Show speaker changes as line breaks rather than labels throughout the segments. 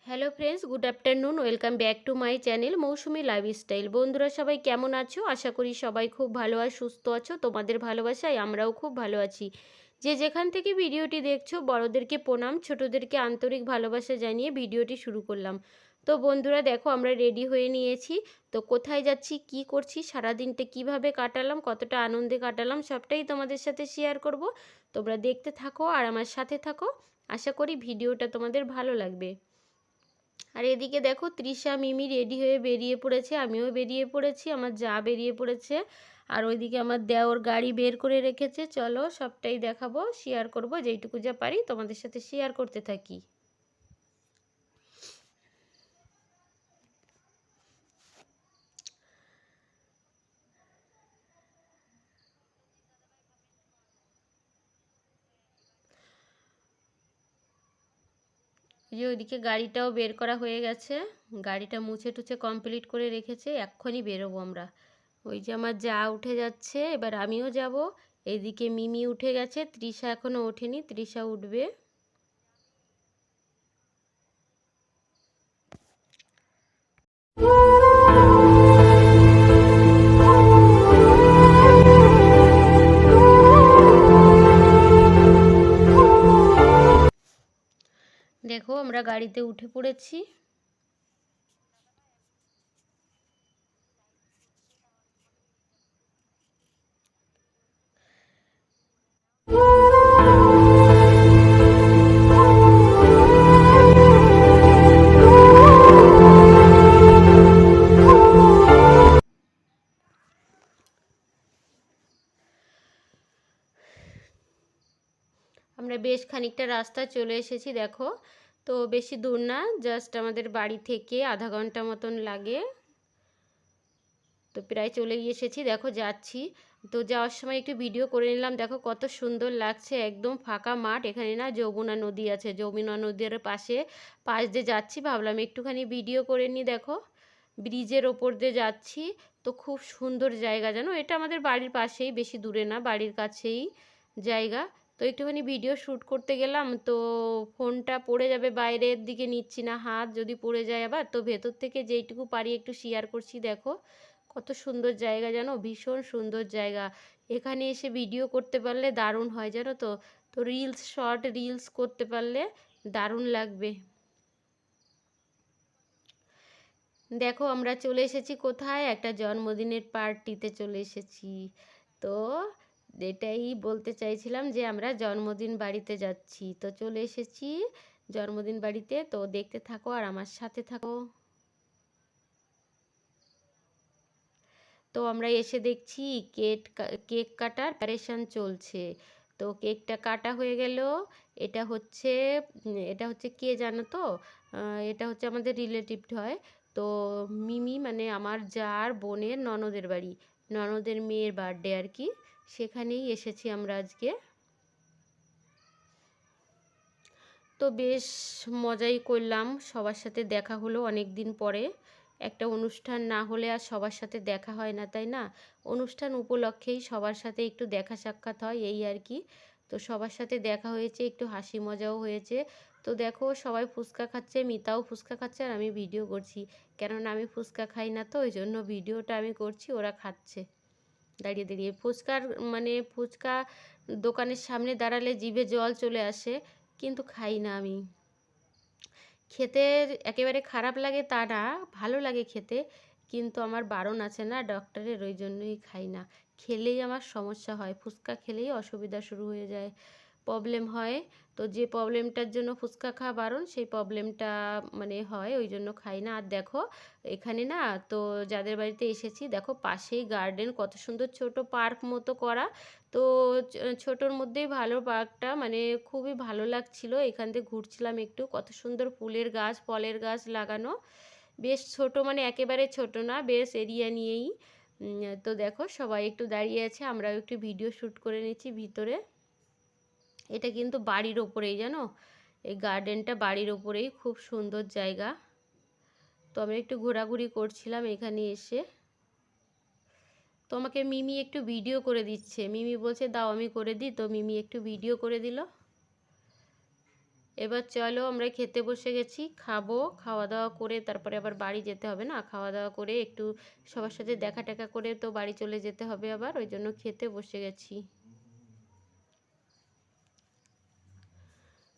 Hello friends, good afternoon. Welcome back to my channel Mousumi lifestyle. বন্ধুরা সবাই কেমন আছো? আশা করি সবাই খুব ভালো আর সুস্থ আছো। তোমাদের ভালোবাসায় আমরাও খুব ভালো আছি। যে যেখান থেকে ভিডিওটি দেখছো, বড়োদেরকে প্রণাম, ছোটোদেরকে আন্তরিক ভালোবাসা জানিয়ে ভিডিওটি শুরু করলাম। তো বন্ধুরা দেখো, আমরা রেডি হয়ে নিয়েছি। তো কোথায় যাচ্ছি, কি করছি, সারাদিনটা কিভাবে কাটালাম, কতটা আনন্দে কাটালাম, সবটাই তোমাদের সাথে শেয়ার করব। তোমরা দেখতে থাকো আর আমার সাথে থাকো। আশা করি ভিডিওটা তোমাদের ভালো লাগবে। আর এদিকে দেখো, তৃষা মিমি রেডি হয়ে বেরিয়ে পড়েছে, আমিও বেরিয়ে পড়েছি, আমার যা বেরিয়ে পড়েছে। আর ওইদিকে আমার দেওর গাড়ি বের করে রেখেছে। চলো সবটাই দেখাবো, শেয়ার করব, যেইটুকু যা পারি তোমাদের সাথে শেয়ার করতে থাকি। যে ওইদিকে গাড়িটাও বের করা হয়ে গেছে, গাড়িটা মুছে টুছে কমপ্লিট করে রেখেছে, এক্ষুনি বেরোবো আমরা। ওই যে আমার যা উঠে যাচ্ছে, এবার আমিও যাব। এইদিকে মিমি উঠে গেছে, তৃষা এখনও ওঠেনি, তৃষা উঠবে। দেখো আমরা গাড়িতে উঠে পড়েছি। আমরা বেশ খানিকটা রাস্তা চলে এসেছি দেখো। তো বেশি দূর না, জাস্ট আমাদের বাড়ি থেকে আধা ঘন্টা মতন লাগে। তো প্রায় চলেই এসেছি, দেখো যাচ্ছি। তো যাওয়ার সময় একটু ভিডিও করে নিলাম। দেখো কত সুন্দর লাগছে, একদম ফাঁকা মাঠ। এখানে না যমুনা নদী আছে, যমুনা নদীর পাশ দিয়ে যাচ্ছি, ভাবলাম একটুখানি ভিডিও করে নিই। দেখো ব্রিজের ওপর দিয়ে যাচ্ছি। তো খুব সুন্দর জায়গা, জানো, এটা আমাদের বাড়ির পাশেই, বেশি দূরে না, বাড়ির কাছেই জায়গা। তো একটুখানি ভিডিও শ্যুট করতে গেলাম, তো ফোনটা পড়ে যাবে, বাইরের দিকে নিচ্ছি না, হাত যদি পড়ে যায় আবার, তো ভেতর থেকে যেইটুকু পারি একটু শেয়ার করছি। দেখো কত সুন্দর জায়গা, জানো, ভীষণ সুন্দর জায়গা। এখানে এসে ভিডিও করতে পারলে দারুণ হয়, জানো তো। তো শর্ট রিলস করতে পারলে দারুণ লাগবে। দেখো আমরা চলে এসেছি কোথায়, একটা জন্মদিনের পার্টিতে চলে এসেছি। তো এটাই বলতে চাইছিলাম যে আমরা জন্মদিন বাড়িতে যাচ্ছি। তো চলে এসেছি জন্মদিন বাড়িতে, তো দেখতে থাকো আর আমার সাথে থাকো। তো আমরা এসে দেখছি কেক কাটার প্রিপারেশন চলছে। তো কেকটা কাটা হয়ে গেল। এটা হচ্ছে এটা হচ্ছে কে জানো তো, এটা হচ্ছে আমাদের রিলেটিভ হয়। তো মিমি মানে আমার যার বোনের ননদের বাড়ি, ননদের মেয়ের বার্থডে আর কি, সেখানেই এসেছি আমরা আজকে। তো বেশ মজাই করলাম, সবার সাথে দেখা হলো অনেক দিন পরে। একটা অনুষ্ঠান না হলে আর সবার সাথে দেখা হয় না, তাই না? অনুষ্ঠান উপলক্ষেই সবার সাথে একটু দেখা সাক্ষাৎ হয়, এই আর কি। তো সবার সাথে দেখা হয়েছে, একটু হাসি মজাও হয়েছে। তো দেখো সবাই ফুচকা খাচ্ছে, মিতাও ফুচকা খাচ্ছে আর আমি ভিডিও করছি। কেননা আমি ফুচকা খাই না, তো ওই জন্য ভিডিওটা আমি করছি, ওরা খাচ্ছে দাঁড়িয়ে দাঁড়িয়ে। ফুচকা দোকানের সামনে দাঁড়ালে জিভে জল চলে আসে, কিন্তু খাই না আমি। খেতে একেবারে খারাপ লাগে তা না, ভালো লাগে খেতে, কিন্তু আমার বারণ আছে না ডক্টরের, ওই জন্যই খাই না। খেলেই আমার সমস্যা হয়, ফুচকা খেলেই অসুবিধা শুরু হয়ে যায়, প্রবলেম হয়। তো যে প্রবলেমটার জন্য ফুচকা খাওয়া বারণ, সেই প্রবলেমটা মানে হয়, ওই জন্য খাই না। আর দেখো এখানে না, তো যাদের বাড়িতে এসেছি দেখো পাশেই গার্ডেন, কত সুন্দর ছোট পার্ক মতো করা। তো ছোটোর মধ্যেই ভালো পার্কটা, মানে খুবই ভালো লাগছিল। এখান থেকে ঘুরছিলাম একটু, কত সুন্দর ফুলের গাছ ফলের গাছ লাগানো, বেশ ছোট, মানে একেবারে ছোট না, বেশ এরিয়া নিয়েই। তো দেখো সবাই একটু দাঁড়িয়ে আছে, আমরাও একটু ভিডিও শ্যুট করে নিচ্ছি ভিতরে। এটা কিন্তু বাড়ির ওপরেই, জানো, এই গার্ডেনটা বাড়ির ওপরেই, খুব সুন্দর জায়গা। তো আমরা একটু ঘোরাঘুরি করছিলাম এখানে এসে। তো আমাকে মিমি একটু ভিডিও করে দিচ্ছে, মিমি বলছে দাও আমি করে দিই, তো মিমি একটু ভিডিও করে দিল। এবার চলো আমরা খেতে বসে গেছি, খাবো। খাওয়া দাওয়া করে তারপরে আবার বাড়ি যেতে হবে না, খাওয়া দাওয়া করে একটু সবার সাথে দেখা টেকা করে তো বাড়ি চলে যেতে হবে আবার, ওই জন্য খেতে বসে গেছি।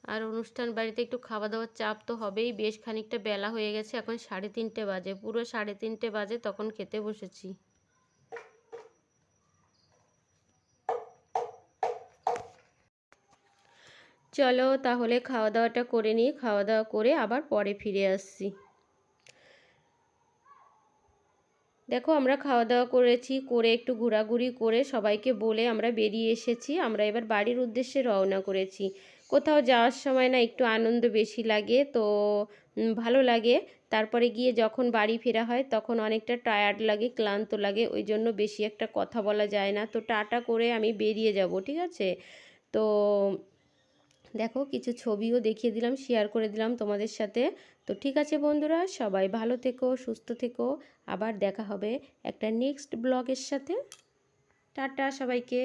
আর অনুষ্ঠান বাড়িতে একটু খাওয়া দাওয়ার চাপ তো হবেই, বেশ খানিকটা বেলা হয়ে গেছে, এখন 3:30 বাজে, পুরো 3:30 বাজে তখন খেতে বসেছি। চলো তাহলে খাওয়া দাওয়াটা করে নিই, খাওয়া দাওয়া করে আবার পরে ফিরে আসছি। দেখো আমরা খাওয়া দাওয়া করেছি, করে একটু ঘোরাঘুরি করে সবাইকে বলে আমরা বেরিয়ে এসেছি। আমরা এবার বাড়ির উদ্দেশ্যে রওনা করেছি। কোথাও যাওয়ার সময় না একটু আনন্দ বেশি লাগে, তো ভালো লাগে। তারপরে গিয়ে যখন বাড়ি ফেরা হয় তখন অনেকটা টায়ার্ড লাগে, ক্লান্ত লাগে, ওই জন্য বেশি একটা কথা বলা যায় না। তো টাটা করে আমি বেরিয়ে যাব, ঠিক আছে? তো দেখো কিছু ছবিও দেখিয়ে দিলাম, শেয়ার করে দিলাম তোমাদের সাথে। তো ঠিক আছে বন্ধুরা, সবাই ভালো থেকো, সুস্থ থেকো। আবার দেখা হবে একটা নেক্সট ব্লগের সাথে। টাটা সবাইকে।